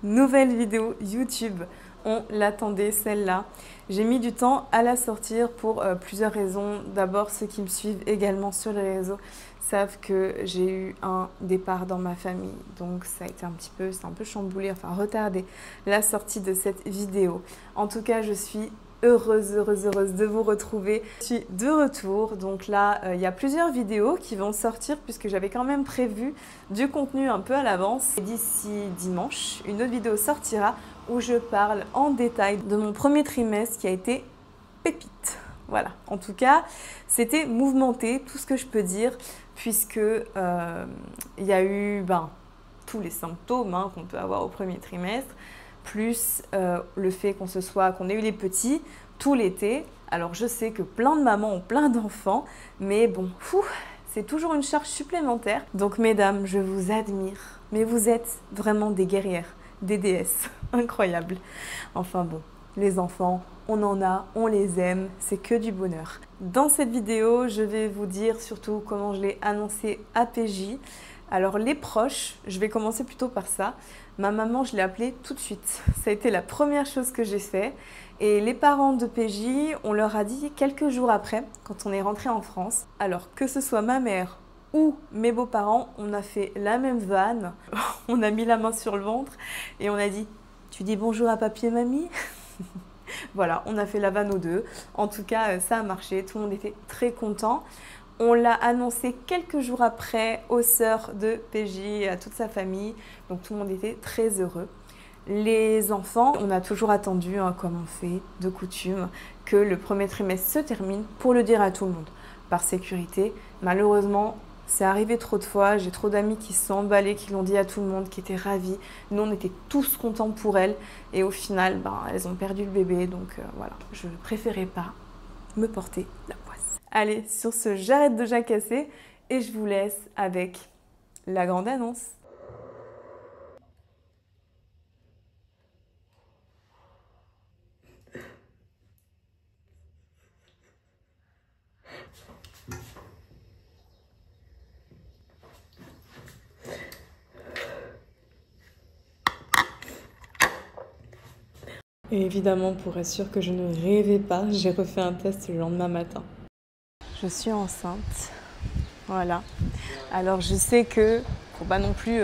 Nouvelle vidéo YouTube, on l'attendait celle-là. J'ai mis du temps à la sortir pour plusieurs raisons. D'abord, ceux qui me suivent également sur les réseaux savent que j'ai eu un départ dans ma famille. Donc ça a été c'est un peu chamboulé, enfin retardé la sortie de cette vidéo. En tout cas, je suis heureuse de vous retrouver. Je suis de retour, donc là, il y a plusieurs vidéos qui vont sortir puisque j'avais quand même prévu du contenu un peu à l'avance. D'ici dimanche, une autre vidéo sortira où je parle en détail de mon premier trimestre qui a été pépite. Voilà, en tout cas, c'était mouvementé, tout ce que je peux dire, puisque il y a eu tous les symptômes qu'on peut avoir au premier trimestre, plus le fait qu'on ait eu les petits tout l'été. Alors je sais que plein de mamans ont plein d'enfants, mais bon, c'est toujours une charge supplémentaire. Donc mesdames, je vous admire, mais vous êtes vraiment des guerrières, des déesses, incroyables. Enfin bon, les enfants, on en a, on les aime, c'est que du bonheur. Dans cette vidéo, je vais vous dire surtout comment je l'ai annoncé à PJ. Alors les proches, je vais commencer plutôt par ça. Ma maman, je l'ai appelée tout de suite. Ça a été la première chose que j'ai fait. Et les parents de PJ, on leur a dit quelques jours après, quand on est rentré en France. Alors que ce soit ma mère ou mes beaux-parents, on a fait la même vanne. On a mis la main sur le ventre et on a dit « Tu dis bonjour à papy et mamie ?» Voilà, on a fait la vanne aux deux. En tout cas, ça a marché. Tout le monde était très content. On l'a annoncé quelques jours après aux sœurs de PJ, à toute sa famille. Donc tout le monde était très heureux. Les enfants, on a toujours attendu, comme on fait de coutume, que le premier trimestre se termine pour le dire à tout le monde, par sécurité. Malheureusement, c'est arrivé trop de fois. J'ai trop d'amis qui se sont emballés, qui l'ont dit à tout le monde, qui étaient ravis. Nous, on était tous contents pour elles. Et au final, elles ont perdu le bébé. Donc voilà, je ne préférais pas me porter la poisse. Allez, sur ce, j'arrête de jacasser et je vous laisse avec la grande annonce. Et évidemment, pour être sûre que je ne rêvais pas, j'ai refait un test le lendemain matin. Je suis enceinte, voilà. Alors je sais que, faut pas non plus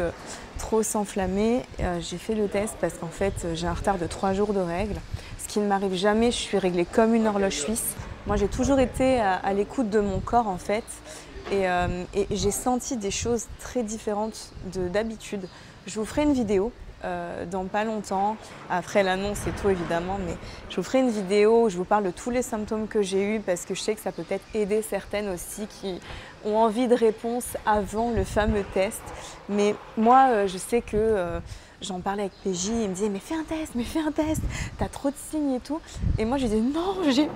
trop s'enflammer, j'ai fait le test parce qu'en fait j'ai un retard de 3 jours de règles, ce qui ne m'arrive jamais, je suis réglée comme une horloge suisse. Moi j'ai toujours été à l'écoute de mon corps en fait et j'ai senti des choses très différentes d'habitude. Je vous ferai une vidéo dans pas longtemps, après l'annonce et tout évidemment, mais je vous ferai une vidéo où je vous parle de tous les symptômes que j'ai eus parce que je sais que ça peut peut-être aider certaines aussi qui ont envie de réponses avant le fameux test. Mais moi, je sais que j'en parlais avec PJ, il me disait mais fais un test, t'as trop de signes et tout. Et moi je disais non, j'ai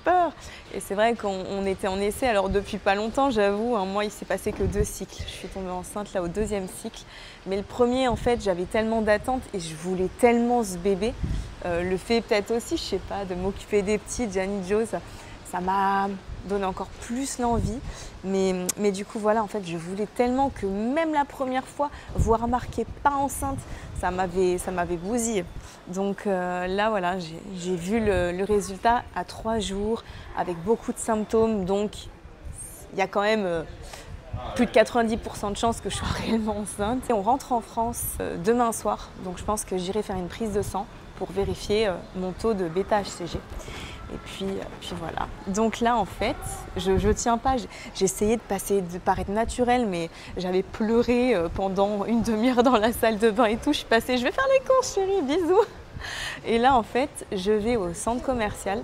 peur. Et c'est vrai qu'on était en essai, alors depuis pas longtemps j'avoue, moi il s'est passé que 2 cycles. Je suis tombée enceinte là au 2e cycle. Mais le premier en fait j'avais tellement d'attentes et je voulais tellement ce bébé. Le fait peut-être aussi, je sais pas, de m'occuper des petits, Janny Joe, ça m'a donné encore plus l'envie. Mais du coup, voilà, en fait, je voulais tellement que même la première fois, voire marquée pas enceinte, ça m'avait bousillé. Donc là, voilà, j'ai vu le résultat à 3 jours avec beaucoup de symptômes. Donc, il y a quand même plus de 90% de chances que je sois réellement enceinte. Et on rentre en France demain soir, donc je pense que j'irai faire une prise de sang pour vérifier mon taux de bêta-HCG. Et puis voilà. Donc là, en fait, je tiens pas. J'ai essayé de paraître naturelle, mais j'avais pleuré pendant une demi-heure dans la salle de bain et tout. Je suis passée, je vais faire les courses, chérie, bisous. Et là, en fait, je vais au centre commercial.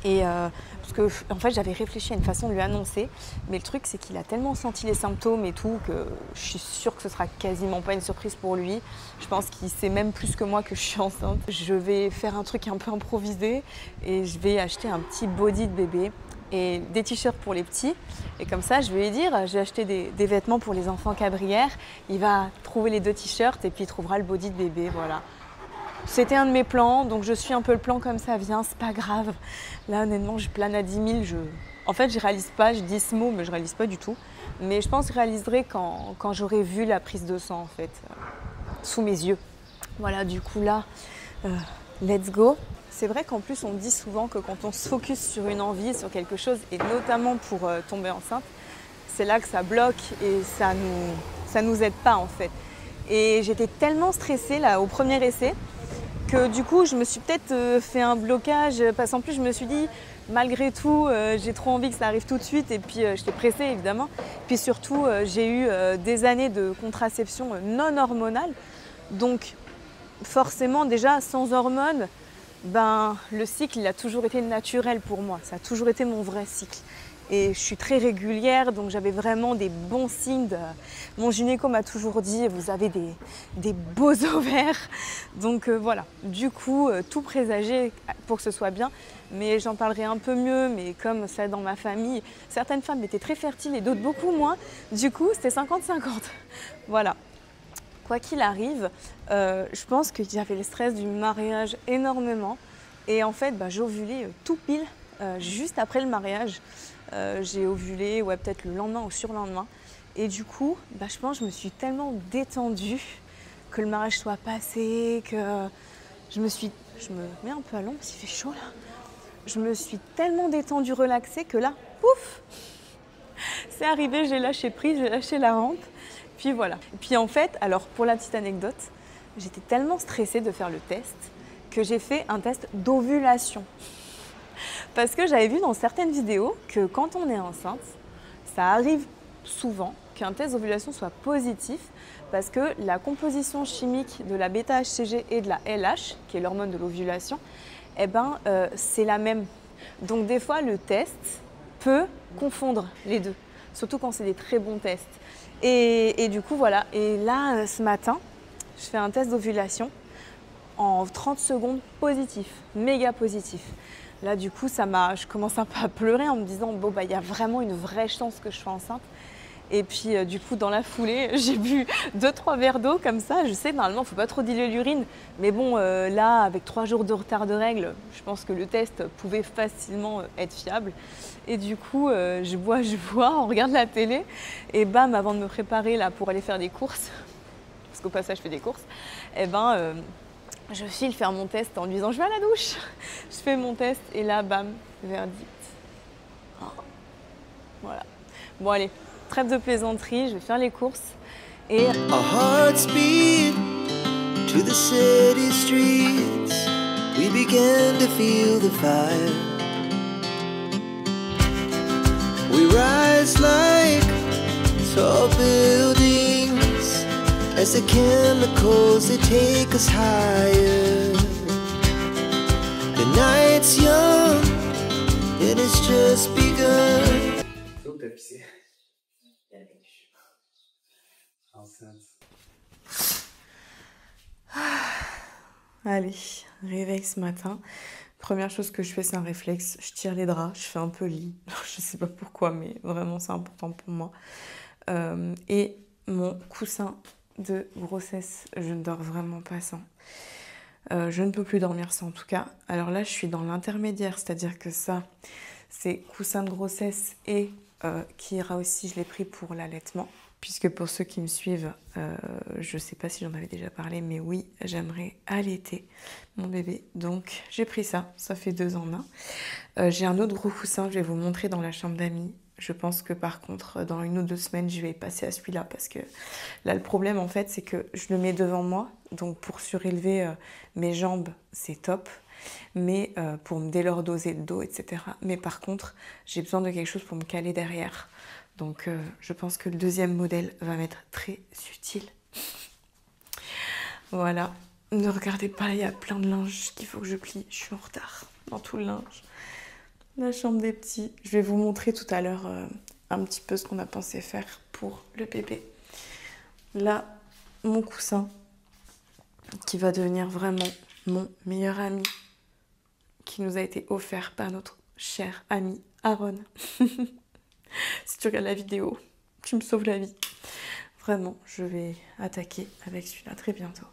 Et parce que en fait, j'avais réfléchi à une façon de lui annoncer, mais le truc, c'est qu'il a tellement senti les symptômes et tout que je suis sûre que ce sera quasiment pas une surprise pour lui. Je pense qu'il sait même plus que moi que je suis enceinte. Je vais faire un truc un peu improvisé et je vais acheter un petit body de bébé et des t-shirts pour les petits. Et comme ça, je vais lui dire, j'ai acheté des vêtements pour les enfants cabrières. Il va trouver les 2 t-shirts et puis il trouvera le body de bébé, voilà. C'était un de mes plans, donc je suis un peu le plan comme ça vient, c'est pas grave. Là, honnêtement, je plane à 10 000. En fait, je réalise pas, je dis ce mot, mais je réalise pas du tout. Mais je pense que je réaliserai quand j'aurai vu la prise de sang, en fait, sous mes yeux. Voilà, du coup là, let's go. C'est vrai qu'en plus on dit souvent que quand on se focus sur une envie, sur quelque chose, et notamment pour tomber enceinte, c'est là que ça bloque et ça nous aide pas en fait. Et j'étais tellement stressée là au premier essai que du coup je me suis peut-être fait un blocage parce qu'en plus je me suis dit malgré tout j'ai trop envie que ça arrive tout de suite et puis j'étais pressée évidemment. Puis surtout j'ai eu des années de contraception non hormonale, donc forcément déjà sans hormones, ben, le cycle il a toujours été naturel pour moi, ça a toujours été mon vrai cycle. Et je suis très régulière, donc j'avais vraiment des bons signes. Mon gynéco m'a toujours dit, vous avez des beaux ovaires. Donc voilà, du coup, tout présager pour que ce soit bien. Mais j'en parlerai un peu mieux, mais comme ça dans ma famille, certaines femmes étaient très fertiles et d'autres beaucoup moins. Du coup, c'était 50-50. Voilà. Quoi qu'il arrive, je pense que j'avais le stress du mariage énormément. Et en fait, j'ovulais tout pile juste après le mariage. J'ai ovulé peut-être le lendemain ou le surlendemain. Et du coup, je pense que je me suis tellement détendue que le mariage soit passé, que je me mets un peu à l'ombre parce qu'il fait chaud là. Je me suis tellement détendue, relaxée que là, pouf, c'est arrivé, j'ai lâché prise, j'ai lâché la rampe. Puis voilà. Et puis en fait, alors pour la petite anecdote, j'étais tellement stressée de faire le test que j'ai fait un test d'ovulation. Parce que j'avais vu dans certaines vidéos que quand on est enceinte, ça arrive souvent qu'un test d'ovulation soit positif parce que la composition chimique de la bêta-HCG et de la LH, qui est l'hormone de l'ovulation, c'est la même. Donc des fois, le test peut confondre les deux, surtout quand c'est des très bons tests. Et du coup, voilà. Et là, ce matin, je fais un test d'ovulation en 30 secondes positif, méga positif. Là, du coup, je commence un peu à pleurer en me disant bon, il y a vraiment une vraie chance que je sois enceinte. Et puis, du coup, dans la foulée, j'ai bu 2-3 verres d'eau comme ça. Je sais, normalement, il ne faut pas trop diluer l'urine. Mais bon, là, avec 3 jours de retard de règles, je pense que le test pouvait facilement être fiable. Et du coup, je bois, on regarde la télé. Et bam, avant de me préparer là, pour aller faire des courses, parce qu'au passage, je fais des courses, je file faire mon test en me disant je vais à la douche. Je fais mon test et là, bam, verdict. Oh. Voilà. Bon, allez, trêve de plaisanterie, je vais faire les courses. Et... Our hearts beat to the city streets. We began to feel the fire. We rise like tall buildings. As the chemicals, they take us higher. The night's young, it has just begun. Où t'as pissé? Enceinte. Allez, réveil ce matin. Première chose que je fais, c'est un réflexe. Je tire les draps, je fais un peu lit. Je sais pas pourquoi, mais vraiment c'est important pour moi. Et mon coussin de grossesse, je ne dors vraiment pas sans. Je ne peux plus dormir sans en tout cas. Alors là, je suis dans l'intermédiaire, c'est-à-dire que ça, c'est coussin de grossesse et qui ira aussi, je l'ai pris pour l'allaitement. Puisque pour ceux qui me suivent, je ne sais pas si j'en avais déjà parlé, mais oui, j'aimerais allaiter mon bébé. Donc j'ai pris ça, ça fait 2 en 1. J'ai un autre gros coussin, je vais vous montrer dans la chambre d'amis. Je pense que par contre, dans 1 ou 2 semaines, je vais passer à celui-là parce que là, le problème, en fait, c'est que je le mets devant moi. Donc, pour surélever mes jambes, c'est top. Mais pour me délordoser le dos, etc. Mais par contre, j'ai besoin de quelque chose pour me caler derrière. Donc, je pense que le deuxième modèle va m'être très utile. Voilà. Ne regardez pas, il y a plein de linge qu'il faut que je plie. Je suis en retard dans tout le linge. La chambre des petits. Je vais vous montrer tout à l'heure un petit peu ce qu'on a pensé faire pour le bébé. Là, mon coussin qui va devenir vraiment mon meilleur ami, qui nous a été offert par notre cher ami Aaron. Si tu regardes la vidéo, tu me sauves la vie. Vraiment, je vais attaquer avec celui-là très bientôt.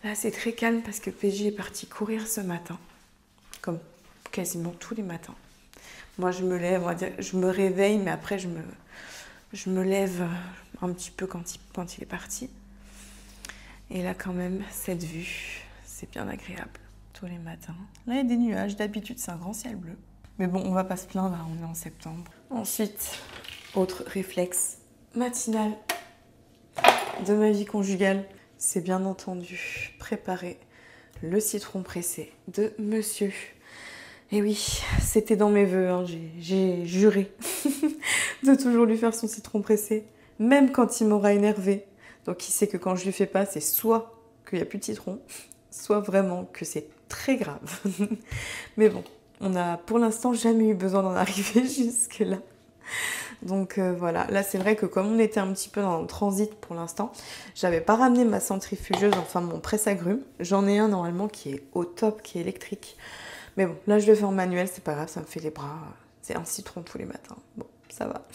Là, c'est très calme parce que PJ est parti courir ce matin, comme quasiment tous les matins. Moi, je me lève, on va dire, je me réveille, mais après, je me lève un petit peu quand il est parti. Et là quand même, cette vue, c'est bien agréable tous les matins. Là, il y a des nuages, d'habitude c'est un grand ciel bleu. Mais bon, on va pas se plaindre, on est en septembre. Ensuite, autre réflexe matinal de ma vie conjugale, c'est bien entendu préparer le citron pressé de monsieur. Et oui, c'était dans mes vœux, hein. J'ai juré de toujours lui faire son citron pressé, même quand il m'aura énervé. Donc il sait que quand je lui fais pas, c'est soit qu'il n'y a plus de citron, soit vraiment que c'est très grave. Mais bon, on n'a pour l'instant jamais eu besoin d'en arriver jusque-là. Donc voilà, là c'est vrai que comme on était un petit peu dans le transit pour l'instant, j'avais pas ramené ma centrifugeuse, enfin mon presse-agrumes. J'en ai un normalement qui est au top, qui est électrique. Mais bon, là je le fais en manuel, c'est pas grave, ça me fait les bras. C'est un citron tous les matins. Bon, ça va.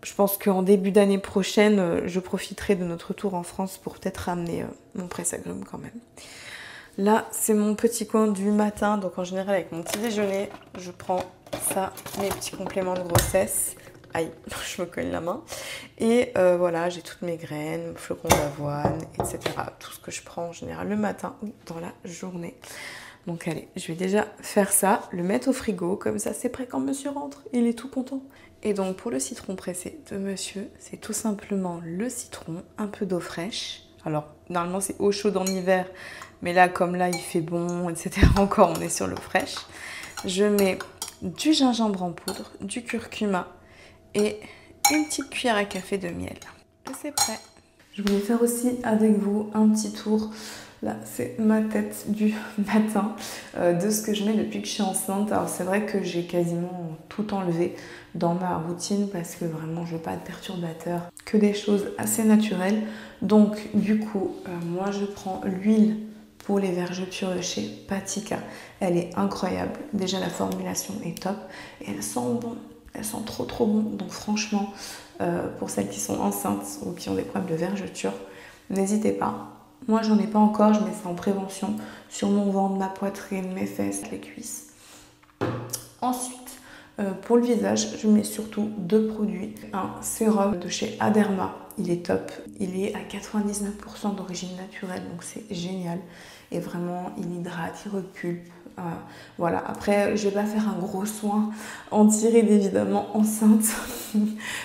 Je pense qu'en début d'année prochaine, je profiterai de notre tour en France pour peut-être ramener mon presse-agrumes quand même. Là, c'est mon petit coin du matin. Donc en général, avec mon petit déjeuner, je prends ça, mes petits compléments de grossesse. Aïe, je me cogne la main. Et voilà, j'ai toutes mes graines, flocons d'avoine, etc. Tout ce que je prends en général le matin ou dans la journée. Donc allez, je vais déjà faire ça, le mettre au frigo. Comme ça, c'est prêt quand monsieur rentre. Il est tout content. Et donc pour le citron pressé de monsieur, c'est tout simplement le citron, un peu d'eau fraîche. Alors normalement c'est eau chaude en hiver, mais là comme là il fait bon, etc. Encore on est sur l'eau fraîche. Je mets du gingembre en poudre, du curcuma et une petite cuillère à café de miel. Et c'est prêt. Je voulais faire aussi avec vous un petit tour. Là, c'est ma tête du matin de ce que je mets depuis que je suis enceinte. Alors c'est vrai que j'ai quasiment tout enlevé dans ma routine parce que vraiment je veux pas de perturbateurs, que des choses assez naturelles. Donc du coup, moi je prends l'huile pour les vergetures de chez Patika. Elle est incroyable. Déjà la formulation est top et elle sent bon. Elle sent trop bon. Donc franchement, pour celles qui sont enceintes ou qui ont des problèmes de vergeture, n'hésitez pas. Moi, j'en ai pas encore, je mets ça en prévention sur mon ventre, ma poitrine, mes fesses, les cuisses. Ensuite, pour le visage, je mets surtout deux produits. Un sérum de chez Aderma, il est top. Il est à 99% d'origine naturelle, donc c'est génial. Et vraiment, il hydrate, il repulpe. Voilà, après, je vais pas faire un gros soin anti-rides évidemment enceinte.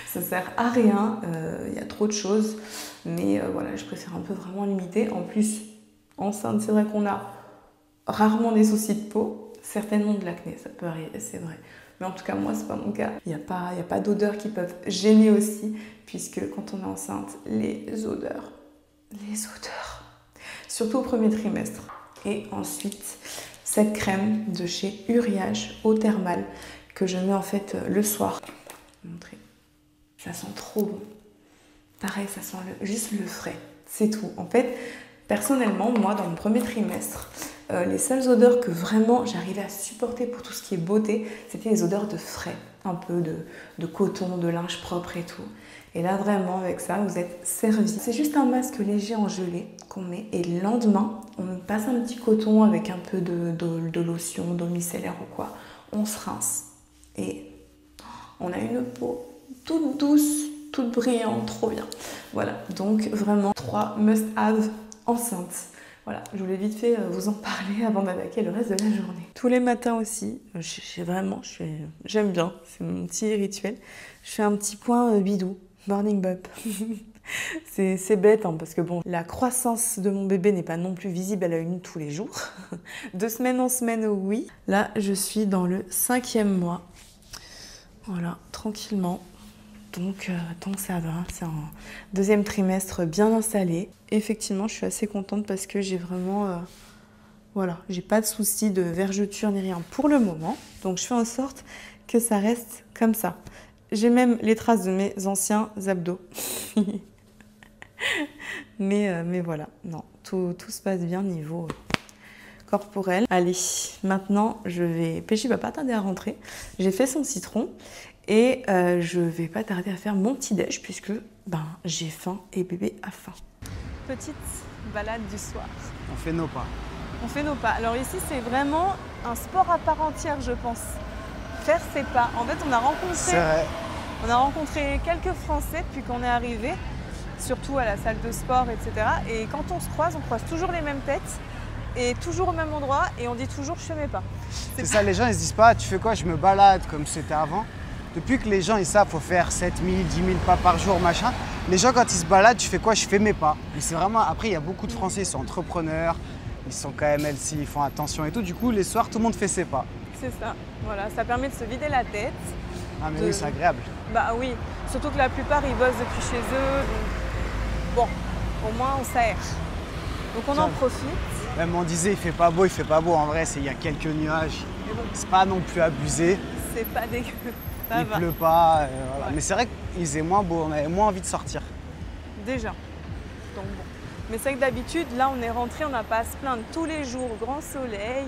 Ça sert à rien, il y a trop de choses. Mais voilà, je préfère un peu vraiment limiter. En plus, enceinte, c'est vrai qu'on a rarement des soucis de peau. Certainement de l'acné, ça peut arriver, c'est vrai. Mais en tout cas, moi, c'est pas mon cas. Il n'y a pas d'odeurs qui peuvent gêner aussi, puisque quand on est enceinte, les odeurs, surtout au premier trimestre. Et ensuite, cette crème de chez Uriage eau thermale que je mets en fait le soir. Je vais vous montrer. Ça sent trop bon. Pareil, ça sent juste le frais, c'est tout. En fait, personnellement, moi, dans mon premier trimestre, les seules odeurs que vraiment j'arrivais à supporter pour tout ce qui est beauté, c'était les odeurs de frais, un peu de coton, de linge propre et tout. Et là, vraiment, avec ça, vous êtes servi. C'est juste un masque léger en gelée qu'on met et le lendemain, on passe un petit coton avec un peu de lotion, d'eau micellaire ou quoi. On se rince et on a une peau toute douce, toute brillante, trop bien. Voilà, donc vraiment 3 must-have enceintes. Voilà, je voulais vite fait vous en parler avant d'attaquer le reste de la journée. Tous les matins aussi, j'aime bien, c'est mon petit rituel. Je fais un petit point bidou, morning bump. C'est bête hein, parce que bon, la croissance de mon bébé n'est pas non plus visible à l'œil nu tous les jours. De semaine en semaine, oui. Là, je suis dans le 5e mois. Voilà, tranquillement. Donc ça va, c'est un 2e trimestre bien installé. Effectivement, je suis assez contente parce que j'ai vraiment, voilà, j'ai pas de soucis de vergeture ni rien pour le moment. Donc je fais en sorte que ça reste comme ça. J'ai même les traces de mes anciens abdos. mais voilà, non, tout se passe bien niveau corporel. Allez, maintenant je vais pêcher, va pas tarder à rentrer. J'ai fait son citron. Et je vais pas tarder à faire mon petit déj puisque j'ai faim et bébé a faim. Petite balade du soir. On fait nos pas. On fait nos pas. Alors ici c'est vraiment un sport à part entière je pense. Faire ses pas. En fait on a rencontré quelques Français depuis qu'on est arrivé. surtout à la salle de sport, etc. Et quand on croise toujours les mêmes têtes et toujours au même endroit et on dit toujours je fais mes pas. C'est ça, les gens ils se disent pas tu fais quoi, je me balade comme c'était avant. Depuis que les gens ils savent faut faire 7 000, 10 000 pas par jour, machin, les gens quand ils se baladent, tu fais quoi, je fais mes pas. Mais c'est vraiment, après il y a beaucoup de Français, ils sont entrepreneurs, ils sont quand même LC, ils font attention et tout, du coup les soirs tout le monde fait ses pas. C'est ça, voilà, ça permet de se vider la tête. Ah mais oui, c'est agréable. Bah oui, surtout que la plupart ils bossent depuis chez eux, donc bon, au moins on s'aère. Donc on en profite. Même on disait il fait pas beau, en vrai il y a quelques nuages, c'est pas non plus abusé. C'est pas dégueu. Il pleut pas, voilà. Mais c'est vrai qu'il faisait moins beau, on avait moins envie de sortir. Déjà, donc bon. Mais c'est vrai que d'habitude, là on est rentré, on n'a pas à se plaindre tous les jours, grand soleil,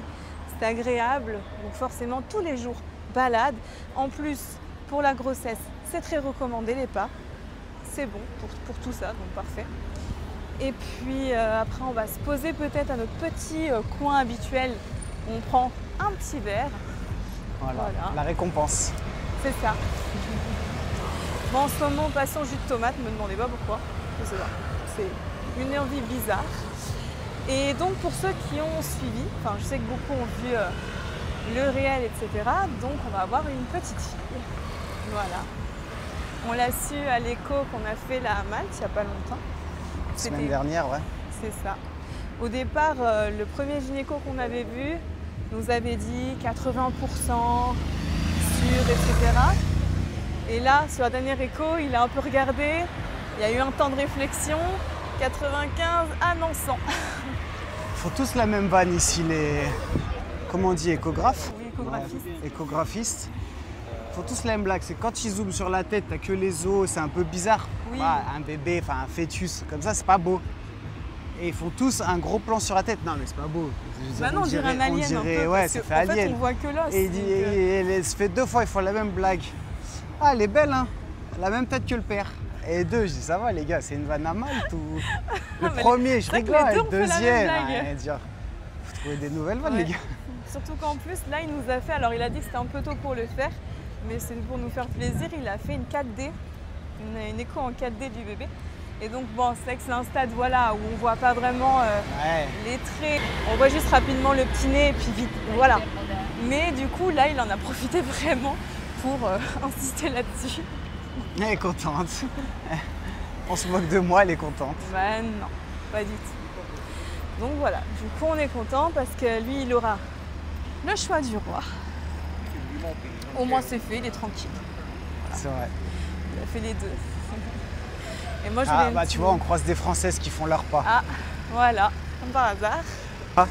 c'est agréable, donc forcément tous les jours, balade. En plus, pour la grossesse, c'est très recommandé les pas, c'est bon pour tout ça, donc parfait. Et puis après on va se poser peut-être à notre petit coin habituel, on prend un petit verre. Voilà. La récompense. C'est ça. Bon, en ce moment, passons au jus de tomate, ne me demandez pas pourquoi, je sais pas, c'est une envie bizarre. Et donc pour ceux qui ont suivi, enfin je sais que beaucoup ont vu le réel, etc. Donc on va avoir une petite fille. Voilà. On l'a su à l'écho qu'on a fait là à Malte il n'y a pas longtemps. La semaine dernière, ouais. C'est ça. Au départ, le premier gynéco qu'on avait vu nous avait dit 80% sûr, etc. Et là, sur la dernière écho, il a un peu regardé, il y a eu un temps de réflexion, 95, ah non, 100. Ils font tous la même vanne ici, les... Comment on dit, échographes? Oui, échographistes. Ouais, échographistes. Ils font tous la même blague, c'est quand ils zooment sur la tête, t'as que les os, c'est un peu bizarre. Oui. Bah, un bébé, enfin un fœtus, comme ça, c'est pas beau. Et ils font tous un gros plan sur la tête. Non, mais c'est pas beau. Bah non, on dirait un alien un peu, ouais, parce ça que, fait en alien. fait, on voit que l'os. Et il se fait 2 fois, ils font la même blague. Ah, elle est belle, hein. La même tête que le père. Et 2, je dis, ça va les gars, c'est une vanne à Malte ou... Le premier, je rigole, le deuxième. Faut trouver des nouvelles vannes, les gars. Surtout qu'en plus, là, il nous a fait, alors il a dit que c'était un peu tôt pour le faire, mais c'est pour nous faire plaisir, il a fait une 4D, une écho en 4D du bébé. Et donc bon, c'est vrai que c'est un stade voilà, où on voit pas vraiment les traits. On voit juste rapidement le petit nez et puis vite, voilà. Mais du coup, là, il en a profité vraiment pour insister là-dessus. Elle est contente. On se moque de moi, elle est contente. Bah non, pas du tout. Donc voilà, du coup on est content parce que lui, il aura le choix du roi. Au moins c'est fait, il est tranquille. Voilà. C'est vrai. Il a fait les deux. Et moi, je bah tu vois, on croise des Françaises qui font leur pas. Ah, voilà, comme par hasard. Ah,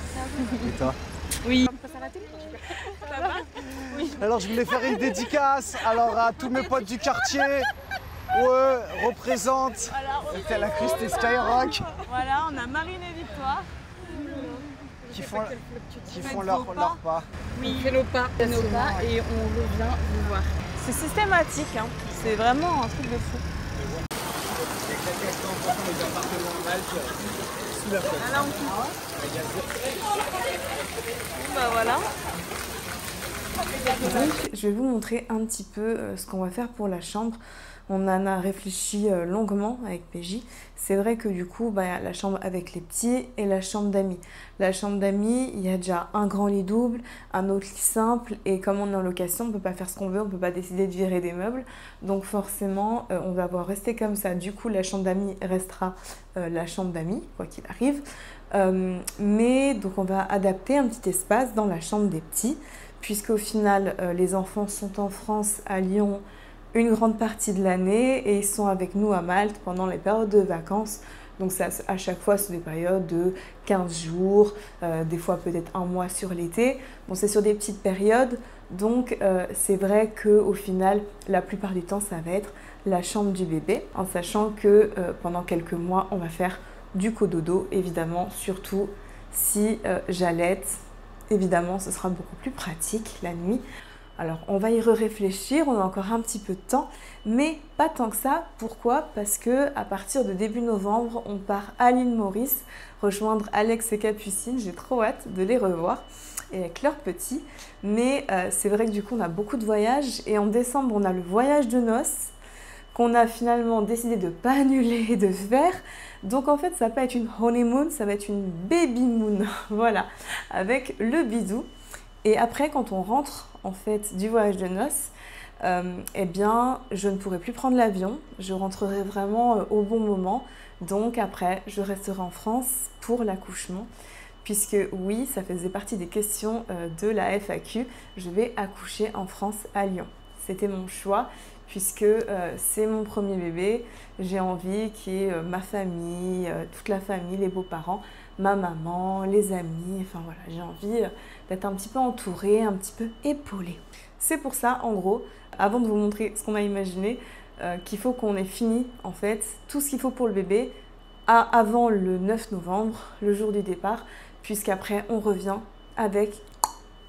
et toi? Oui. Ça va? Oui. Alors je voulais faire une dédicace alors à tous mes potes du quartier. Ouais, représente. C'était la Christ Skyrock. Voilà, on a Marine et Victoire. Qui font leur pas. Oui, on fait nos pas et on revient vous voir. C'est systématique, hein. C'est vraiment un truc de fou. Bah voilà. Donc, je vais vous montrer un petit peu ce qu'on va faire pour la chambre. On en a réfléchi longuement avec PJ. C'est vrai que du coup, bah, la chambre avec les petits et la chambre d'amis. La chambre d'amis, il y a déjà un grand lit double, un autre lit simple. Et comme on est en location, on ne peut pas faire ce qu'on veut, on ne peut pas décider de virer des meubles. Donc forcément, on va avoir resté comme ça. Du coup, la chambre d'amis restera la chambre d'amis, quoi qu'il arrive. Mais donc on va adapter un petit espace dans la chambre des petits, puisqu'au final, les enfants sont en France, à Lyon, une grande partie de l'année et ils sont avec nous à Malte pendant les périodes de vacances. Donc ça, à chaque fois, c'est des périodes de 15 jours, des fois peut-être un mois sur l'été. Bon, c'est sur des petites périodes, donc c'est vrai qu'au final, la plupart du temps, ça va être la chambre du bébé, en sachant que pendant quelques mois, on va faire du cododo, évidemment, surtout si j'allaite. Évidemment, ce sera beaucoup plus pratique la nuit. Alors, on va y réfléchir, on a encore un petit peu de temps, mais pas tant que ça. Pourquoi? Parce que à partir de début novembre, on part à l'île Maurice, rejoindre Alex et Capucine. J'ai trop hâte de les revoir et avec leurs petits. Mais c'est vrai que du coup, on a beaucoup de voyages et en décembre, on a le voyage de noces. qu'on a finalement décidé de ne pas annuler et de faire. Donc en fait, ça va pas être une honeymoon, ça va être une baby moon, voilà, avec le bisou. Et après, quand on rentre en fait du voyage de noces, eh bien, je ne pourrai plus prendre l'avion, je rentrerai vraiment au bon moment. Donc après, je resterai en France pour l'accouchement, puisque oui, ça faisait partie des questions de la FAQ, je vais accoucher en France à Lyon. C'était mon choix, puisque c'est mon premier bébé, j'ai envie qu'il y ait ma famille, toute la famille, les beaux-parents, ma maman, les amis, enfin voilà, j'ai envie d'être un petit peu entourée, un petit peu épaulée. C'est pour ça, en gros, avant de vous montrer ce qu'on a imaginé, qu'il faut qu'on ait fini, en fait, tout ce qu'il faut pour le bébé avant le 9 novembre, le jour du départ, puisqu'après, on revient avec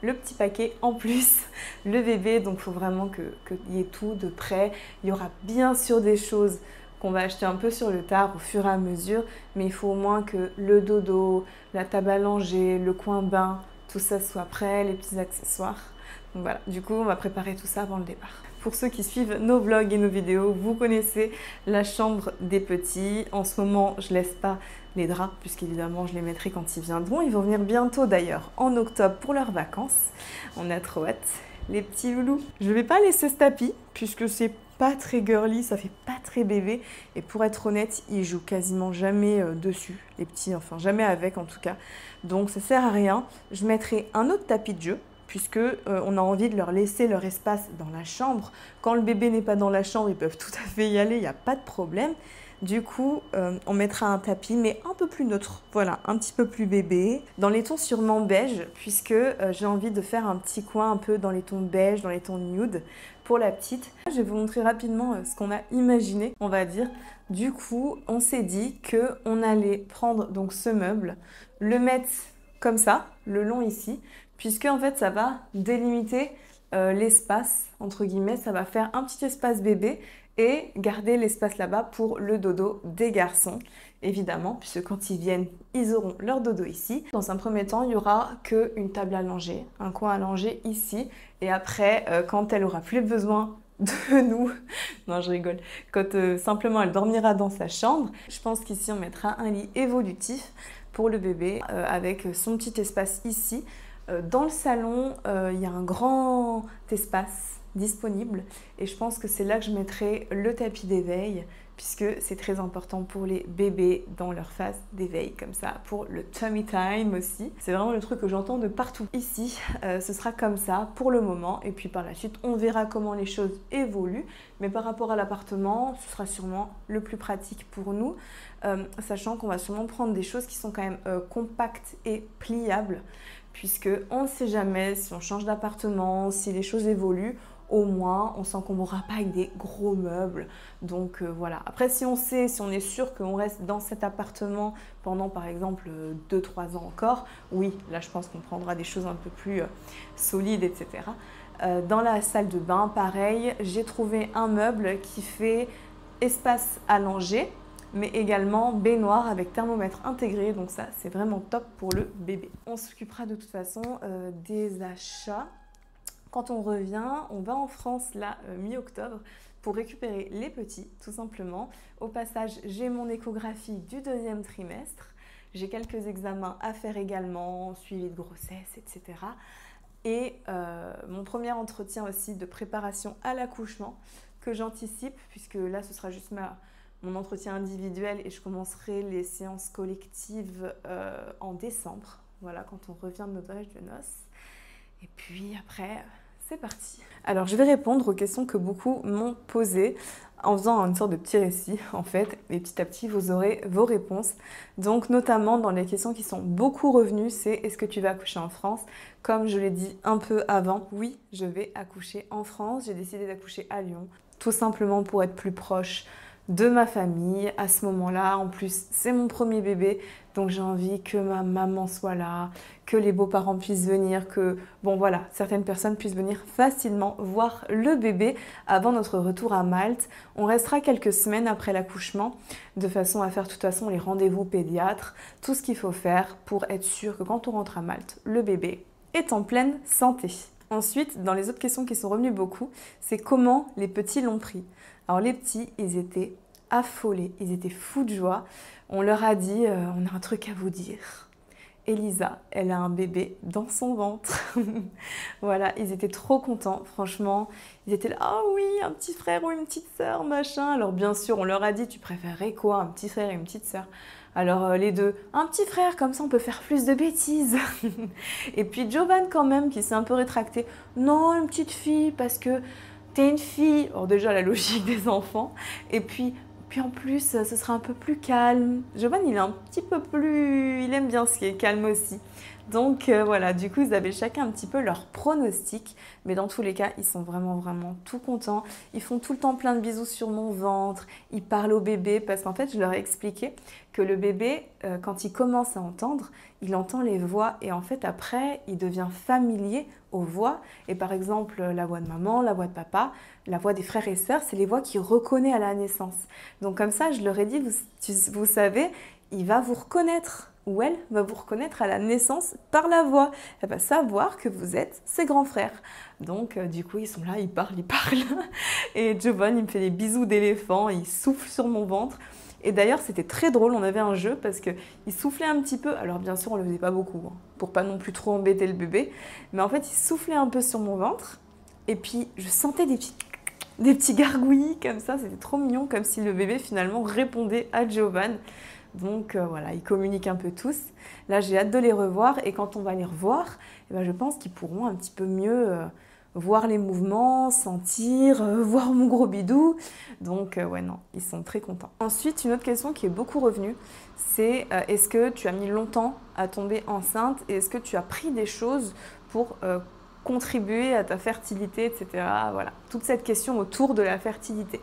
le petit paquet en plus, le bébé. Donc, il faut vraiment qu'il y ait tout de prêt. Il y aura bien sûr des choses qu'on va acheter un peu sur le tard au fur et à mesure, mais il faut au moins que le dodo, la table à langer, le coin bain, tout ça soit prêt, les petits accessoires. Donc voilà, du coup, on va préparer tout ça avant le départ. Pour ceux qui suivent nos vlogs et nos vidéos, vous connaissez la chambre des petits. En ce moment, je laisse pas les draps, puisqu'évidemment, je les mettrai quand ils viendront. Ils vont venir bientôt d'ailleurs, en octobre, pour leurs vacances. On a trop hâte, les petits loulous. Je vais pas laisser ce tapis, puisque c'est pas très girly, ça fait pas très bébé. Et pour être honnête, ils jouent quasiment jamais dessus, les petits, enfin jamais avec en tout cas. Donc ça sert à rien. Je mettrai un autre tapis de jeu, puisque on a envie de leur laisser leur espace dans la chambre. Quand le bébé n'est pas dans la chambre, ils peuvent tout à fait y aller, il n'y a pas de problème. Du coup, on mettra un tapis, mais un peu plus neutre, voilà, un petit peu plus bébé. Dans les tons sûrement beige, puisque j'ai envie de faire un petit coin un peu dans les tons beige, dans les tons nude pour la petite. Je vais vous montrer rapidement ce qu'on a imaginé, on va dire. Du coup, on s'est dit qu'on allait prendre donc ce meuble, le mettre comme ça, le long ici, puisque en fait ça va délimiter l'espace, entre guillemets, ça va faire un petit espace bébé et garder l'espace là-bas pour le dodo des garçons, évidemment, puisque quand ils viennent, ils auront leur dodo ici. Dans un premier temps, il n'y aura qu'une table à langer, un coin à langer ici, et après, quand elle aura plus besoin de nous, non je rigole, quand simplement elle dormira dans sa chambre, je pense qu'ici on mettra un lit évolutif pour le bébé, avec son petit espace ici. Dans le salon, il y a un grand espace disponible et je pense que c'est là que je mettrai le tapis d'éveil, puisque c'est très important pour les bébés dans leur phase d'éveil, comme ça, pour le tummy time aussi. C'est vraiment le truc que j'entends de partout. Ici, ce sera comme ça pour le moment, et puis par la suite, on verra comment les choses évoluent, mais par rapport à l'appartement, ce sera sûrement le plus pratique pour nous, sachant qu'on va sûrement prendre des choses qui sont quand même compactes et pliables, puisque on ne sait jamais si on change d'appartement, si les choses évoluent, au moins on s'encombrera pas avec des gros meubles. Donc voilà. Après, si on sait, si on est sûr qu'on reste dans cet appartement pendant par exemple 2-3 ans encore, oui, là je pense qu'on prendra des choses un peu plus solides, etc. Dans la salle de bain, pareil, j'ai trouvé un meuble qui fait espace à langer, mais également baignoire avec thermomètre intégré, donc ça c'est vraiment top pour le bébé. On s'occupera de toute façon des achats. Quand on revient, on va en France là mi-octobre pour récupérer les petits tout simplement. Au passage, j'ai mon échographie du 2e trimestre, j'ai quelques examens à faire également, suivi de grossesse, etc. Et mon premier entretien aussi de préparation à l'accouchement que j'anticipe, puisque là ce sera juste mon entretien individuel et je commencerai les séances collectives en décembre, voilà, quand on revient de notre voyage de noces. Et puis après, c'est parti. Alors je vais répondre aux questions que beaucoup m'ont posées en faisant une sorte de petit récit en fait, et petit à petit vous aurez vos réponses. Donc notamment dans les questions qui sont beaucoup revenues, c'est est-ce que tu vas accoucher en France? Comme je l'ai dit un peu avant, oui, je vais accoucher en France. J'ai décidé d'accoucher à Lyon, tout simplement pour être plus proche de ma famille à ce moment-là. En plus, c'est mon premier bébé, donc j'ai envie que ma maman soit là, que les beaux-parents puissent venir, que, bon voilà, certaines personnes puissent venir facilement voir le bébé avant notre retour à Malte. On restera quelques semaines après l'accouchement, de façon à faire de toute façon les rendez-vous pédiatres, tout ce qu'il faut faire pour être sûr que quand on rentre à Malte, le bébé est en pleine santé. Ensuite, dans les autres questions qui sont revenues beaucoup, c'est comment les petits l'ont pris. Alors les petits, ils étaient affolés, ils étaient fous de joie. On leur a dit, on a un truc à vous dire. Elisa, elle a un bébé dans son ventre. Voilà, ils étaient trop contents, franchement. Ils étaient là, ah oui, un petit frère ou une petite sœur, machin. Alors bien sûr, on leur a dit, tu préférerais quoi, un petit frère et une petite sœur? Alors les deux, un petit frère, comme ça on peut faire plus de bêtises. Et puis Jovan quand même, qui s'est un peu rétracté. Non, une petite fille, parce que t'es une fille. Alors déjà, la logique des enfants. Et puis en plus, ce sera un peu plus calme. Jovan, il est un petit peu plus... Il aime bien ce qui est calme aussi. Donc voilà, du coup, ils avaient chacun un petit peu leur pronostic. Mais dans tous les cas, ils sont vraiment tout contents. Ils font tout le temps plein de bisous sur mon ventre. Ils parlent au bébé parce qu'en fait, je leur ai expliqué que le bébé, quand il commence à entendre, il entend les voix. Et en fait, après, il devient familier aux voix. Et par exemple, la voix de maman, la voix de papa, la voix des frères et sœurs, c'est les voix qu'il reconnaît à la naissance. Donc comme ça, je leur ai dit, vous savez, il va vous reconnaître. Ou elle va vous reconnaître à la naissance par la voix. Elle va savoir que vous êtes ses grands frères. Donc du coup, ils sont là, ils parlent. Et Jovan, il me fait des bisous d'éléphant, il souffle sur mon ventre. Et d'ailleurs, c'était très drôle, on avait un jeu parce qu'il soufflait un petit peu. Alors bien sûr, on ne le faisait pas beaucoup, hein, pour pas non plus trop embêter le bébé. Mais en fait, il soufflait un peu sur mon ventre. Et puis, je sentais des petits gargouillis comme ça. C'était trop mignon, comme si le bébé finalement répondait à Jovan. Donc voilà, ils communiquent un peu tous. Là, j'ai hâte de les revoir et quand on va les revoir, eh ben, je pense qu'ils pourront un petit peu mieux voir les mouvements, sentir, voir mon gros bidou. Donc ouais, non, ils sont très contents. Ensuite, une autre question qui est beaucoup revenue, c'est est-ce que tu as mis longtemps à tomber enceinte et est-ce que tu as pris des choses pour contribuer à ta fertilité, etc. Voilà, toute cette question autour de la fertilité.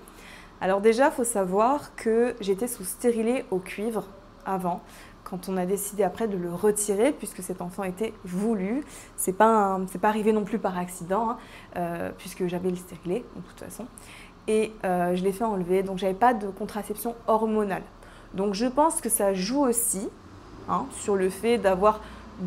Alors déjà, il faut savoir que j'étais sous stérilet au cuivre avant, quand on a décidé après de le retirer, puisque cet enfant était voulu. C'est pas arrivé non plus par accident, hein, puisque j'avais le stérilet, de toute façon. Et je l'ai fait enlever, donc j'avais pas de contraception hormonale. Donc je pense que ça joue aussi hein, sur le fait d'avoir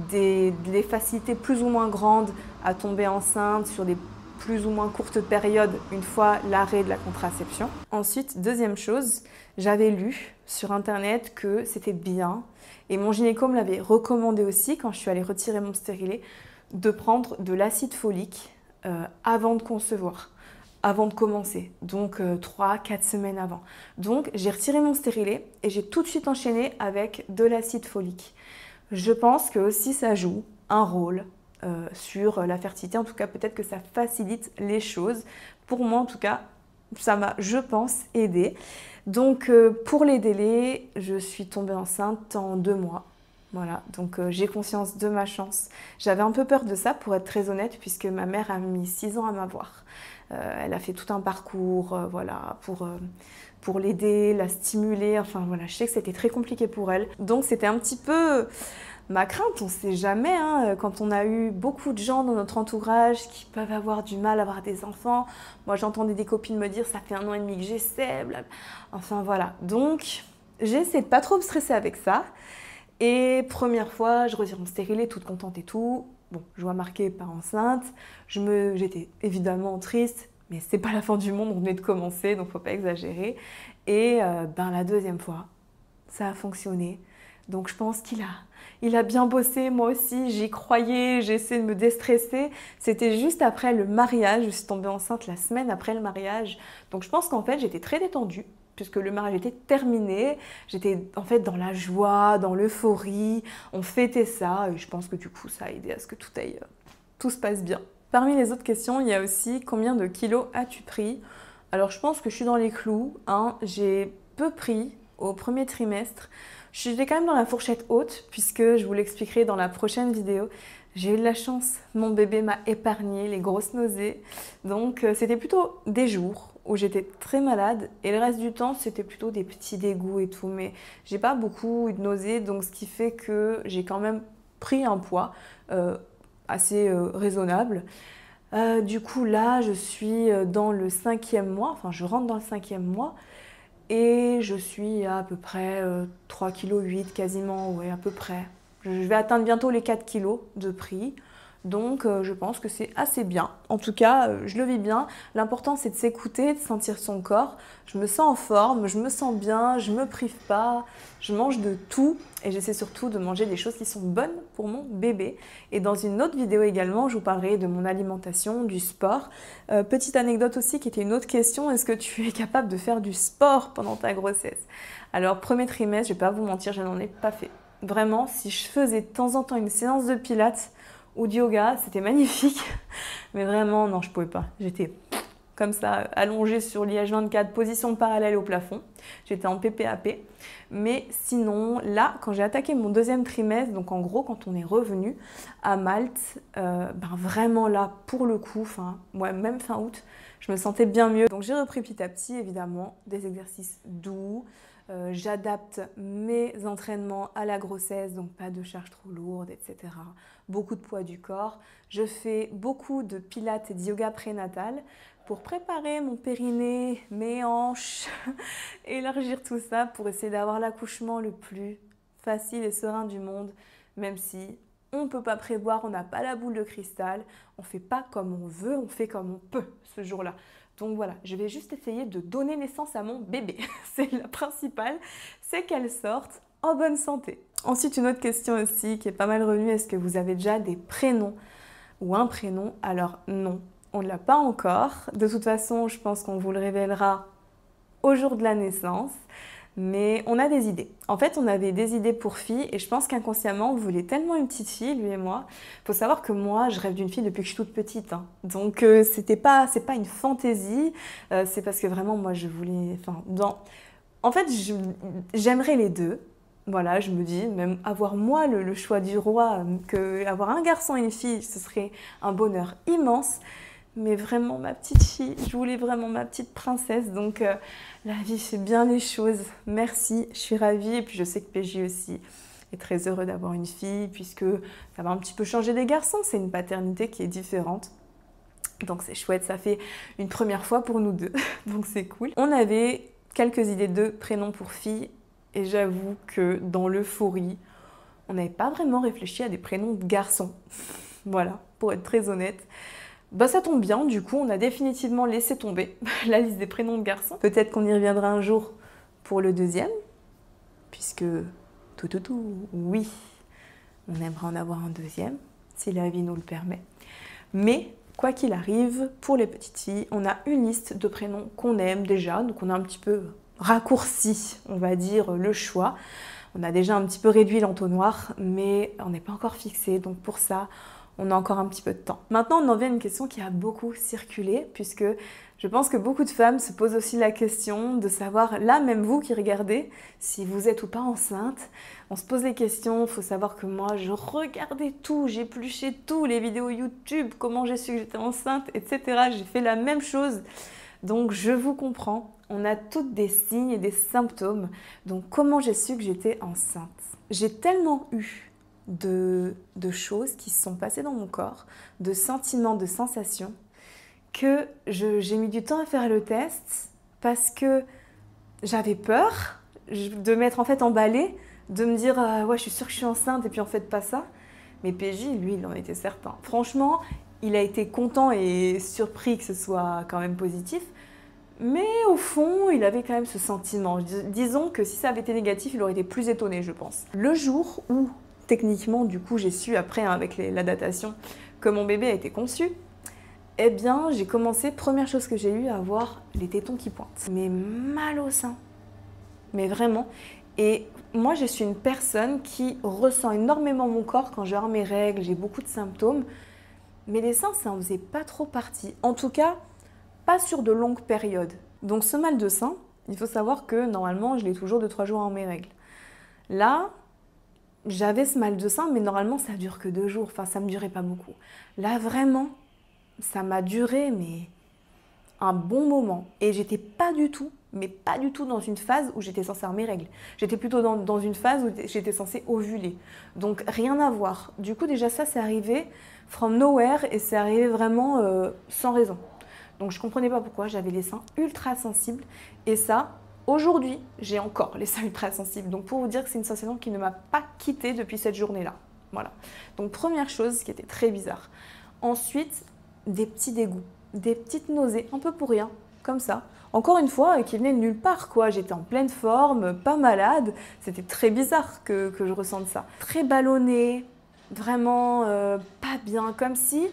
des facilités plus ou moins grandes à tomber enceinte sur des plus ou moins courte période une fois l'arrêt de la contraception. Ensuite, deuxième chose, j'avais lu sur internet que c'était bien, et mon gynéco me l'avait recommandé aussi quand je suis allée retirer mon stérilet, de prendre de l'acide folique avant de concevoir, avant de commencer, donc 3-4 semaines avant. Donc j'ai retiré mon stérilet et j'ai tout de suite enchaîné avec de l'acide folique. Je pense que aussi ça joue un rôle sur la fertilité. En tout cas, peut-être que ça facilite les choses. Pour moi, en tout cas, ça m'a, je pense, aidé. Donc, pour les délais, je suis tombée enceinte en 2 mois. Voilà, donc j'ai conscience de ma chance. J'avais un peu peur de ça, pour être très honnête, puisque ma mère a mis 6 ans à m'avoir. Elle a fait tout un parcours, voilà, pour l'aider, la stimuler. Enfin, voilà, je sais que c'était très compliqué pour elle. Donc, c'était un petit peu... ma crainte, on ne sait jamais, hein, quand on a eu beaucoup de gens dans notre entourage qui peuvent avoir du mal à avoir des enfants. Moi, j'entendais des copines me dire « ça fait 1 an et demi que j'essaie », enfin voilà. Donc, j'ai essayé de pas trop me stresser avec ça. Et première fois, je retire mon stérilet, toute contente et tout. Bon, je vois marqué pas enceinte. J'étais évidemment triste, mais c'est pas la fin du monde, on venait de commencer, donc faut pas exagérer. Et la deuxième fois, ça a fonctionné. Donc je pense il a bien bossé, moi aussi, j'y croyais, j'ai essayé de me déstresser. C'était juste après le mariage, je suis tombée enceinte la semaine après le mariage. Donc je pense qu'en fait, j'étais très détendue, puisque le mariage était terminé. J'étais en fait dans la joie, dans l'euphorie, on fêtait ça. Et je pense que du coup, ça a aidé à ce que tout se passe bien. Parmi les autres questions, il y a aussi combien de kilos as-tu pris? Alors je pense que je suis dans les clous, hein. J'ai peu pris au premier trimestre. J'étais quand même dans la fourchette haute, puisque je vous l'expliquerai dans la prochaine vidéo. J'ai eu de la chance, mon bébé m'a épargné les grosses nausées. Donc c'était plutôt des jours où j'étais très malade et le reste du temps c'était plutôt des petits dégoûts et tout. Mais j'ai pas beaucoup eu de nausées, donc ce qui fait que j'ai quand même pris un poids assez raisonnable. Du coup là je suis dans le 5e mois, enfin je rentre dans le 5e mois. Et je suis à peu près 3,8 kg quasiment, ouais, à peu près. Je vais atteindre bientôt les 4 kg de prix. Donc je pense que c'est assez bien. En tout cas, je le vis bien. L'important c'est de s'écouter, de sentir son corps. Je me sens en forme, je me sens bien, je me prive pas, je mange de tout et j'essaie surtout de manger des choses qui sont bonnes pour mon bébé. Et dans une autre vidéo également, je vous parlerai de mon alimentation, du sport. Petite anecdote aussi qui était une autre question, est-ce que tu es capable de faire du sport pendant ta grossesse? Alors premier trimestre, je vais pas vous mentir, je n'en ai pas fait. Vraiment, si je faisais de temps en temps une séance de pilates ou de yoga, c'était magnifique. Mais vraiment, non, je pouvais pas. J'étais comme ça, allongée sur liège 24, position parallèle au plafond. J'étais en PPAP. Mais sinon, là, quand j'ai attaqué mon deuxième trimestre, donc en gros, quand on est revenu à Malte, vraiment là, pour le coup, même fin août, je me sentais bien mieux. Donc j'ai repris petit à petit, évidemment, des exercices doux. J'adapte mes entraînements à la grossesse, donc pas de charges trop lourdes, etc. Beaucoup de poids du corps. Je fais beaucoup de pilates et de yoga prénatal pour préparer mon périnée, mes hanches, élargir tout ça pour essayer d'avoir l'accouchement le plus facile et serein du monde, même si on ne peut pas prévoir, on n'a pas la boule de cristal, on ne fait pas comme on veut, on fait comme on peut ce jour-là. Donc voilà, je vais juste essayer de donner naissance à mon bébé. C'est la principale, c'est qu'elle sorte en bonne santé. Ensuite, une autre question aussi qui est pas mal revenue, est-ce que vous avez déjà des prénoms ou un prénom? Alors non, on ne l'a pas encore. De toute façon, je pense qu'on vous le révélera au jour de la naissance. Mais on a des idées. En fait, on avait des idées pour filles et je pense qu'inconsciemment, on voulait tellement une petite fille, lui et moi. Il faut savoir que moi, je rêve d'une fille depuis que je suis toute petite. Donc, c'est pas une fantaisie. C'est parce que vraiment, moi, je voulais... En fait, j'aimerais les deux. Voilà, je me dis, même avoir moi le choix du roi, avoir un garçon et une fille, ce serait un bonheur immense. Mais vraiment ma petite fille, je voulais vraiment ma petite princesse, donc la vie fait bien les choses, merci, je suis ravie et puis je sais que PJ aussi est très heureux d'avoir une fille puisque ça va un petit peu changer des garçons, c'est une paternité qui est différente. Donc c'est chouette, ça fait une première fois pour nous deux, donc c'est cool. On avait quelques idées de prénoms pour filles et j'avoue que dans l'euphorie, on n'avait pas vraiment réfléchi à des prénoms de garçons. Voilà, pour être très honnête. Ça tombe bien, du coup on a définitivement laissé tomber la liste des prénoms de garçons. Peut-être qu'on y reviendra un jour pour le deuxième, puisque oui, on aimerait en avoir un deuxième, si la vie nous le permet. Mais quoi qu'il arrive, pour les petites filles, on a une liste de prénoms qu'on aime déjà, donc on a un petit peu raccourci, on va dire, le choix. On a déjà un petit peu réduit l'entonnoir, mais on n'est pas encore fixé, donc pour ça, on a encore un petit peu de temps. Maintenant, on en vient à une question qui a beaucoup circulé, puisque je pense que beaucoup de femmes se posent aussi la question de savoir, là, même vous qui regardez, si vous êtes ou pas enceinte, on se pose les questions, il faut savoir que moi, je regardais tout, j'épluchais tout, les vidéos YouTube, comment j'ai su que j'étais enceinte, etc. J'ai fait la même chose, donc je vous comprends. On a toutes des signes et des symptômes, donc comment j'ai su que j'étais enceinte? J'ai tellement eu de choses qui se sont passées dans mon corps, de sentiments, de sensations, que j'ai mis du temps à faire le test parce que j'avais peur de m'être en fait emballée, de me dire ouais je suis sûre que je suis enceinte et puis en fait pas ça. Mais PJ, lui, il en était certain. Franchement, il a été content et surpris que ce soit quand même positif. Mais au fond, il avait quand même ce sentiment. Disons que si ça avait été négatif, il aurait été plus étonné, je pense. Le jour où techniquement, du coup, j'ai su après, avec la datation, que mon bébé a été conçu, eh bien, j'ai commencé, première chose que j'ai eu, à avoir les tétons qui pointent. Mais mal au sein. Mais vraiment. Et moi, je suis une personne qui ressent énormément mon corps quand j'ai mes règles, j'ai beaucoup de symptômes. Mais les seins, ça en faisait pas trop partie. En tout cas, pas sur de longues périodes. Donc ce mal de sein, il faut savoir que normalement, je l'ai toujours 2-3 jours avant mes règles. Là, j'avais ce mal de sein, mais normalement, ça dure que 2 jours. Enfin, ça me durait pas beaucoup. Là, vraiment, ça m'a duré, mais un bon moment. Et j'étais pas du tout, mais pas du tout dans une phase où j'étais censée avoir mes règles. J'étais plutôt dans une phase où j'étais censée ovuler. Donc, rien à voir. Du coup, déjà, ça, c'est arrivé from nowhere et c'est arrivé vraiment sans raison. Donc, je comprenais pas pourquoi. J'avais les seins ultra sensibles. Et ça, aujourd'hui, j'ai encore les seins ultra sensibles. Donc, pour vous dire que c'est une sensation qui ne m'a pas quittée depuis cette journée-là. Voilà. Donc première chose qui était très bizarre. Ensuite, des petits dégoûts, des petites nausées, un peu pour rien, comme ça. Encore une fois, qui venaient de nulle part, quoi. J'étais en pleine forme, pas malade. C'était très bizarre que je ressente ça. Très ballonné, vraiment pas bien, comme si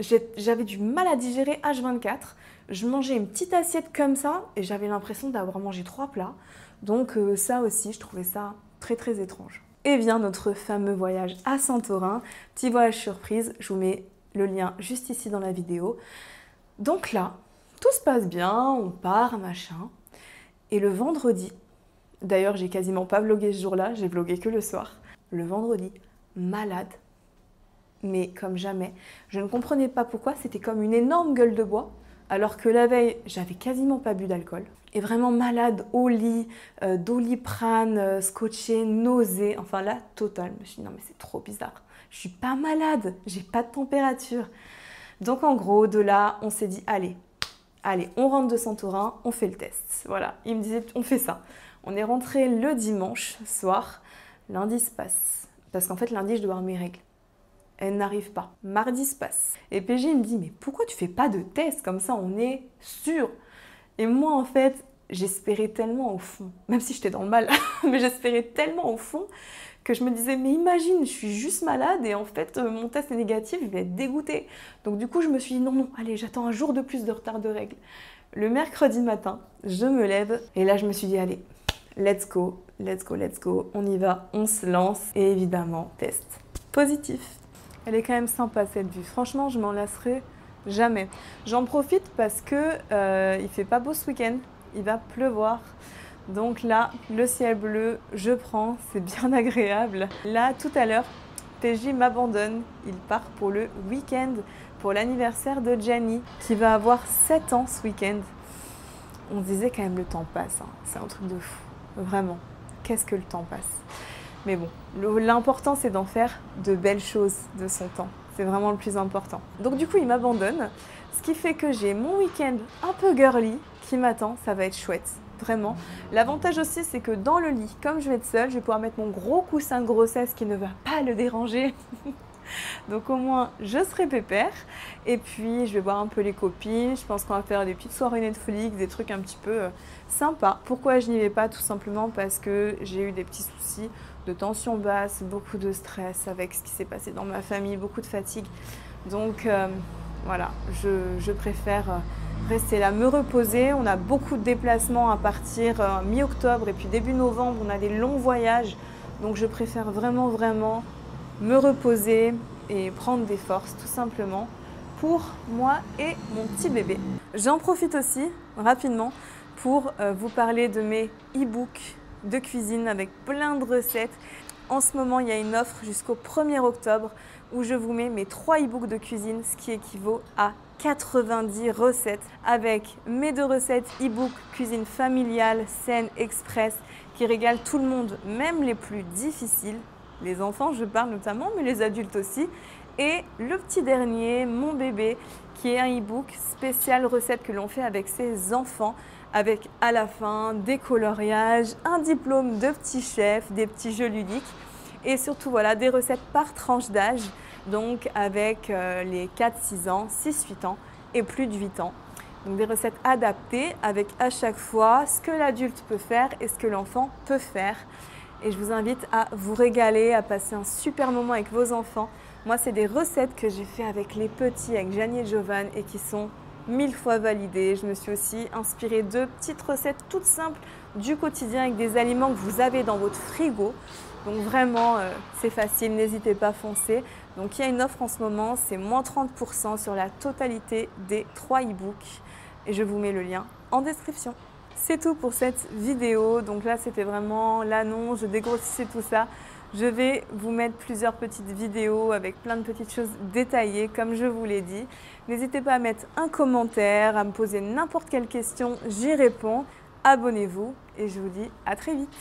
j'avais du mal à digérer H24. Je mangeais une petite assiette comme ça et j'avais l'impression d'avoir mangé 3 plats. Donc ça aussi, je trouvais ça très très étrange. Et vient notre fameux voyage à Santorin. Petit voyage surprise, je vous mets le lien juste ici dans la vidéo. Donc là, tout se passe bien, on part, machin. Et le vendredi, d'ailleurs j'ai quasiment pas vlogué ce jour-là, j'ai vlogué que le soir. Le vendredi, malade, mais comme jamais. Je ne comprenais pas pourquoi, c'était comme une énorme gueule de bois. Alors que la veille, j'avais quasiment pas bu d'alcool. Et vraiment malade au lit, Doliprane, scotché, nausée. Enfin là, total. Je me suis dit non mais c'est trop bizarre. Je suis pas malade, j'ai pas de température. Donc en gros, de là, on s'est dit allez, on rentre de Santorin, on fait le test. Voilà, il me disait on fait ça. On est rentré le dimanche soir, lundi se passe. Parce qu'en fait lundi, je dois avoir mes règles. Elle n'arrive pas. Mardi se passe. Et PJ me dit, mais pourquoi tu fais pas de test comme ça, on est sûr. Et moi, en fait, j'espérais tellement au fond, même si j'étais dans le mal, mais j'espérais tellement au fond que je me disais, mais imagine, je suis juste malade et en fait, mon test est négatif, je vais être dégoûtée. Donc du coup, je me suis dit, non, allez, j'attends un jour de plus de retard de règles. Le mercredi matin, je me lève et là, je me suis dit, allez, let's go, on y va, on se lance. Et évidemment, test positif. Elle est quand même sympa cette vue. Franchement, je m'en lasserai jamais. J'en profite parce que il fait pas beau ce week-end. Il va pleuvoir. Donc là, le ciel bleu, je prends. C'est bien agréable. Là, tout à l'heure, TJ m'abandonne. Il part pour le week-end, pour l'anniversaire de Gianni, qui va avoir 7 ans ce week-end. On se disait quand même le temps passe. Hein. C'est un truc de fou. Vraiment. Qu'est-ce que le temps passe? Mais bon, l'important c'est d'en faire de belles choses de son temps. C'est vraiment le plus important. Donc du coup, il m'abandonne, ce qui fait que j'ai mon week-end un peu girly qui m'attend. Ça va être chouette, vraiment. L'avantage aussi, c'est que dans le lit, comme je vais être seule, je vais pouvoir mettre mon gros coussin de grossesse qui ne va pas le déranger. Donc au moins, je serai pépère. Et puis, je vais voir un peu les copines. Je pense qu'on va faire des petites soirées Netflix, des trucs un petit peu sympas. Pourquoi je n'y vais pas? Tout simplement parce que j'ai eu des petits soucis de tension basse, beaucoup de stress avec ce qui s'est passé dans ma famille, beaucoup de fatigue. Donc voilà, je préfère rester là, me reposer. On a beaucoup de déplacements à partir mi-octobre et puis début novembre, on a des longs voyages. Donc je préfère vraiment me reposer et prendre des forces tout simplement pour moi et mon petit bébé. J'en profite aussi rapidement pour vous parler de mes e-books de cuisine avec plein de recettes. En ce moment, il y a une offre jusqu'au 1er octobre où je vous mets mes 3 e-books de cuisine, ce qui équivaut à 90 recettes avec mes 2 recettes e-book cuisine familiale, saine, express, qui régalent tout le monde, même les plus difficiles. Les enfants, je parle notamment, mais les adultes aussi. Et le petit dernier, mon bébé, qui est un e-book spécial recette que l'on fait avec ses enfants, avec à la fin des coloriages, un diplôme de petit chef, des petits jeux ludiques et surtout voilà, des recettes par tranche d'âge, donc avec les 4-6 ans, 6-8 ans et plus de 8 ans. Donc des recettes adaptées avec à chaque fois ce que l'adulte peut faire et ce que l'enfant peut faire. Et je vous invite à vous régaler, à passer un super moment avec vos enfants. Moi, c'est des recettes que j'ai fait avec les petits, avec Gianni et Jovan et qui sont 1000 fois validées. Je me suis aussi inspirée de petites recettes toutes simples du quotidien avec des aliments que vous avez dans votre frigo. Donc vraiment, c'est facile, n'hésitez pas à foncer. Donc il y a une offre en ce moment, c'est moins 30% sur la totalité des 3 e-books. Et je vous mets le lien en description. C'est tout pour cette vidéo. Donc là, c'était vraiment l'annonce, je dégrossissais tout ça. Je vais vous mettre plusieurs petites vidéos avec plein de petites choses détaillées, comme je vous l'ai dit. N'hésitez pas à mettre un commentaire, à me poser n'importe quelle question, j'y réponds. Abonnez-vous et je vous dis à très vite.